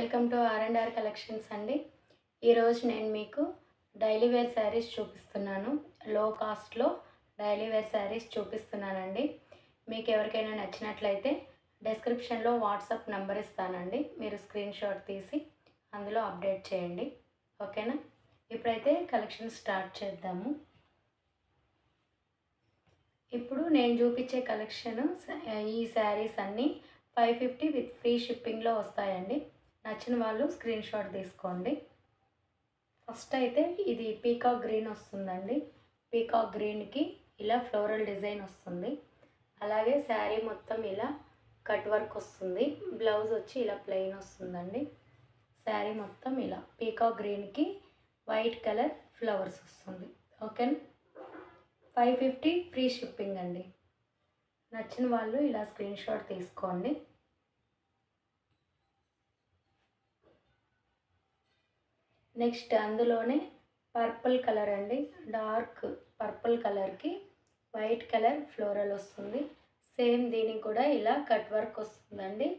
Welcome to ఆర్&ఆర్ collections అండి. ఈరోజు నేను మీకు డైలీ వేర్ శారీస్ చూపిస్తున్నాను. లో కాస్ట్లో డైలీ వేర్ శారీస్ చూపిస్తున్నానండి. మీకు ఎవరికైనా నచ్చినట్లయితే డిస్క్రిప్షన్లో వాట్సాప్ నెంబర్ ఇస్తానండి. మీరు స్క్రీన్ షాట్ తీసి అందులో అప్డేట్ చేయండి. ఓకేనా? ఇప్పుడైతే కలెక్షన్ స్టార్ట్ చేద్దాము. ఇప్పుడు నేను చూపించే కలెక్షన్ ఈ శారీస్ అన్నీ 550 విత్ ఫ్రీ షిప్పింగ్లో వస్తాయండి. నచ్చిన వాళ్ళు స్క్రీన్ షాట్ తీసుకోండి. ఫస్ట్ అయితే ఇది పీకాక్ గ్రీన్ వస్తుందండి. పీకాక్ గ్రీన్కి ఇలా ఫ్లోరల్ డిజైన్ వస్తుంది. అలాగే శారీ మొత్తం ఇలా కట్ వర్క్ వస్తుంది. బ్లౌజ్ వచ్చి ఇలా ప్లెయిన్ వస్తుందండి. శారీ మొత్తం ఇలా పీకాక్ గ్రీన్కి వైట్ కలర్ ఫ్లవర్స్ వస్తుంది. ఓకేనా? 550 ఫ్రీ షిప్పింగ్ అండి. నచ్చిన వాళ్ళు ఇలా స్క్రీన్ షాట్ తీసుకోండి. నెక్స్ట్ అందులోనే పర్పుల్ కలర్ అండి. డార్క్ పర్పుల్ కలర్కి వైట్ కలర్ ఫ్లోరల్ వస్తుంది. సేమ్ దీనికి కూడా ఇలా కట్ వర్క్ వస్తుందండి.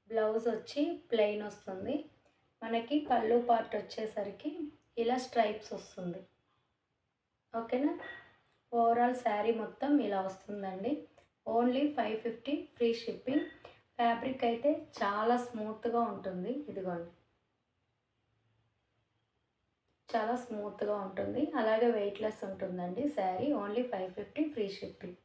బ్లౌజ్ వచ్చి ప్లెయిన్ వస్తుంది. మనకి పళ్ళు పార్ట్ వచ్చేసరికి ఇలా స్ట్రైప్స్ వస్తుంది. ఓకేనా? ఓవరాల్ శారీ మొత్తం ఇలా వస్తుందండి. Only 550 free shipping. ఫ్యాబ్రిక్ అయితే చాలా స్మూత్గా ఉంటుంది. ఇదిగోండి, చాలా స్మూత్గా ఉంటుంది. అలాగే వెయిట్లెస్ ఉంటుందండి sari. Only 550 free shipping.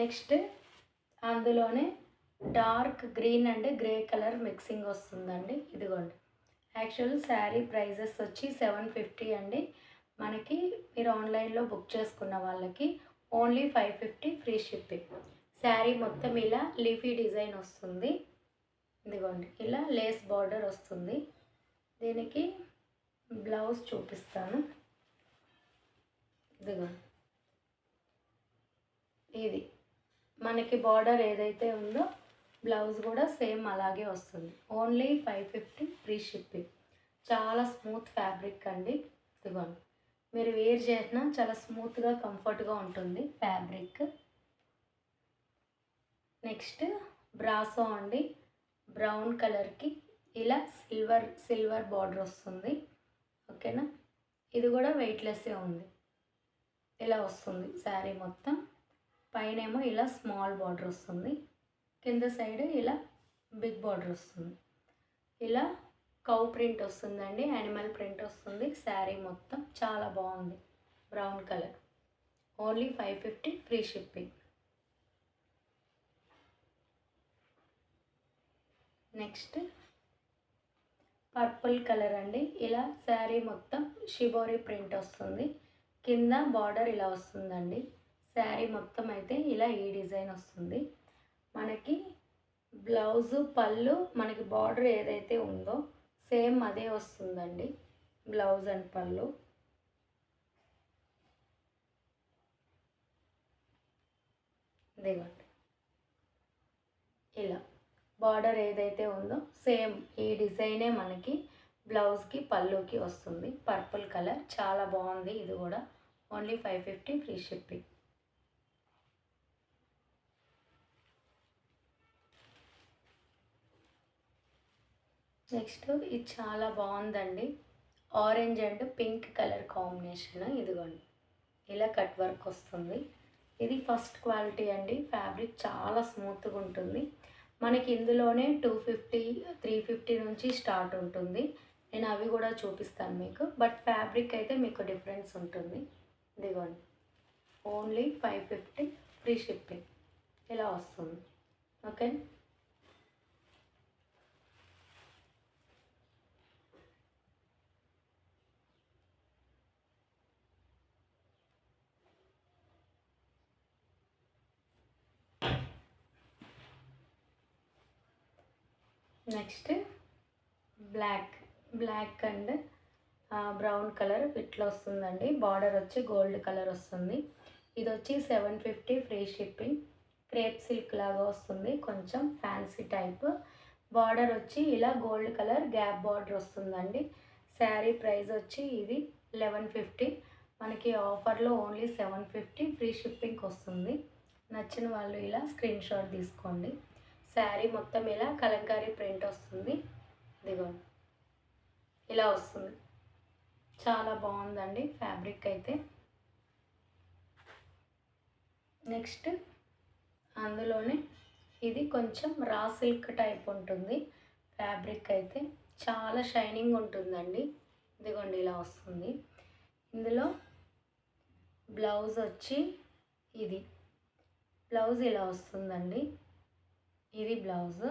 Next అందులోనే dark green and grey colour mixing వస్తుందండి. ఇదిగోండి, యాక్చువల్ శారీ ప్రైజెస్ వచ్చి 750 అండి. మనకి మీరు ఆన్లైన్లో బుక్ చేసుకున్న వాళ్ళకి ఓన్లీ 550 ఫ్రీ షిప్పింగ్. శారీ మొత్తం ఇలా లీఫీ డిజైన్ వస్తుంది. ఇదిగోండి, ఇలా లేస్ బార్డర్ వస్తుంది. దీనికి బ్లౌజ్ చూపిస్తాను. ఇదిగోండి, ఇది మనకి బార్డర్ ఏదైతే ఉందో బ్లౌజ్ కూడా సేమ్ అలాగే వస్తుంది. Only 550 free shipping. చాలా స్మూత్ ఫ్యాబ్రిక్ అండి. ఇదిగోండి, మీరు వేర్ చేసినా చాలా స్మూత్గా కంఫర్ట్గా ఉంటుంది ఫ్యాబ్రిక్. నెక్స్ట్ బ్రాసో అండి. బ్రౌన్ కలర్కి ఇలా సిల్వర్ బార్డర్ వస్తుంది. ఓకేనా? ఇది కూడా వెయిట్లెస్సే ఉంది. ఇలా వస్తుంది శారీ మొత్తం. పైనేమో ఇలా స్మాల్ బార్డర్ వస్తుంది. కింద సైడ్ ఇలా బిగ్ బార్డర్ వస్తుంది. ఇలా కౌ ప్రింట్ వస్తుందండి. యానిమల్ ప్రింట్ వస్తుంది. శారీ మొత్తం చాలా బాగుంది. Brown colour. Only 550 free shipping. Next purple colour అండి. ఇలా శారీ మొత్తం షిబోరి ప్రింట్ వస్తుంది. కింద బార్డర్ ఇలా వస్తుందండి. శారీ మొత్తం అయితే ఇలా ఈ డిజైన్ వస్తుంది. మనకి బ్లౌజు పళ్ళు మనకి బార్డర్ ఏదైతే ఉందో సేమ్ అదే వస్తుందండి. బ్లౌజ్ అండ్ పళ్ళు. ఇదిగోండి, ఇలా బార్డర్ ఏదైతే ఉందో సేమ్ ఈ డిజైనే మనకి బ్లౌజ్కి పళ్ళుకి వస్తుంది. పర్పుల్ కలర్ చాలా బాగుంది. ఇది కూడా ఓన్లీ 550 ఫ్రీ షిప్పింగ్. నెక్స్ట్ ఇది చాలా బాగుందండి. Orange and pink colour combination. ఇదిగోండి, ఇలా కట్ వర్క్ వస్తుంది. ఇది ఫస్ట్ క్వాలిటీ అండి. ఫ్యాబ్రిక్ చాలా స్మూత్గా ఉంటుంది. మనకి ఇందులోనే 250 350 నుంచి స్టార్ట్ ఉంటుంది. నేను అవి కూడా చూపిస్తాను మీకు. బట్ ఫ్యాబ్రిక్ అయితే మీకు డిఫరెన్స్ ఉంటుంది. ఇదిగోండి, ఓన్లీ 550 ఫ్రీ షిప్పింగ్. ఇలా వస్తుంది. Okay. Next black and brown colour ఇట్లా వస్తుందండి. బార్డర్ వచ్చి గోల్డ్ కలర్ వస్తుంది. ఇది వచ్చి 750 ఫ్రీ షిప్పింగ్. క్రేప్ సిల్క్ లాగా వస్తుంది. కొంచెం ఫ్యాన్సీ టైప్. బార్డర్ వచ్చి ఇలా గోల్డ్ కలర్ గ్యాప్ బార్డర్ వస్తుందండి. శారీ ప్రైస్ వచ్చి ఇది 1150. మనకి ఆఫర్లో ఓన్లీ 750 ఫ్రీ షిప్పింగ్కి వస్తుంది. నచ్చిన వాళ్ళు ఇలా స్క్రీన్ షాట్ తీసుకోండి. శారీ మొత్తం ఇలా కలంకారీ ప్రింట్ వస్తుంది. ఇదిగోండి ఇలా వస్తుంది. చాలా బాగుందండి ఫ్యాబ్రిక్ అయితే. నెక్స్ట్ అందులోనే ఇది కొంచెం రా సిల్క్ టైప్ ఉంటుంది ఫ్యాబ్రిక్ అయితే. చాలా షైనింగ్ ఉంటుందండి. ఇదిగోండి ఇలా వస్తుంది. ఇందులో బ్లౌజ్ వచ్చి ఇది బ్లౌజ్ ఇలా వస్తుందండి. ఇది బ్లౌజ్.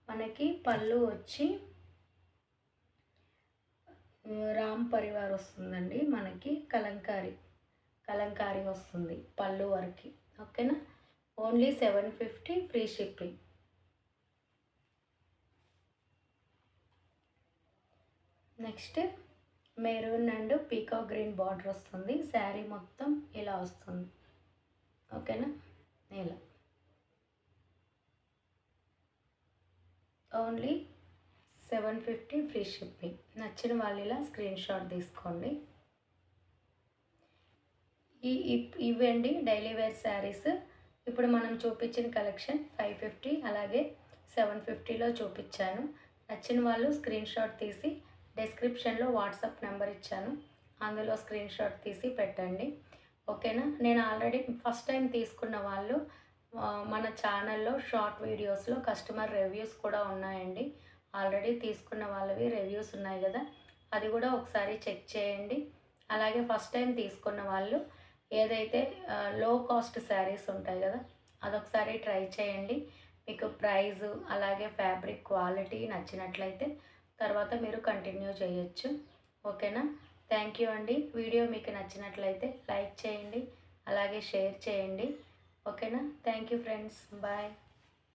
మనకి పళ్ళు వచ్చి రామ్ పరివార్ వస్తుందండి. మనకి కలంకారీ వస్తుంది పళ్ళు వరకు. ఓకేనా. Only 750 free shipping. Next maroon and peacock green border వస్తుంది. శారీ మొత్తం ఇలా వస్తుంది. ఓకేనా. ఇలా ఓన్లీ 750 ఫ్రీ షిప్పింగ్. నచ్చిన వాళ్ళు ఇలా స్క్రీన్ షాట్ తీసుకోండి. ఇవండి డైలీ వేర్ శారీస్. ఇప్పుడు మనం చూపించిన కలెక్షన్ 550 అలాగే 750లో చూపించాను. నచ్చిన వాళ్ళు స్క్రీన్ షాట్ తీసి డిస్క్రిప్షన్లో వాట్సాప్ నెంబర్ ఇచ్చాను, అందులో స్క్రీన్ షాట్ తీసి పెట్టండి. ఓకేనా. నేను ఆల్రెడీ ఫస్ట్ టైం తీసుకున్న వాళ్ళు మన ఛానల్లో షార్ట్ వీడియోస్లో కస్టమర్ రివ్యూస్ కూడా ఉన్నాయండి. ఆల్రెడీ తీసుకున్న వాళ్ళవి రివ్యూస్ ఉన్నాయి కదా, అది కూడా ఒకసారి చెక్ చేయండి. అలాగే ఫస్ట్ టైం తీసుకున్న వాళ్ళు ఏదైతే లో కాస్ట్ శారీస్ ఉంటాయి కదా, అదొకసారి ట్రై చేయండి. మీకు ప్రైజు అలాగే ఫ్యాబ్రిక్ క్వాలిటీ నచ్చినట్లయితే తర్వాత మీరు కంటిన్యూ చేయొచ్చు. ఓకేనా. థ్యాంక్ యూ అండి. వీడియో మీకు నచ్చినట్లయితే లైక్ చేయండి, అలాగే షేర్ చేయండి. ఓకేనా. Thank you friends. బాయ్.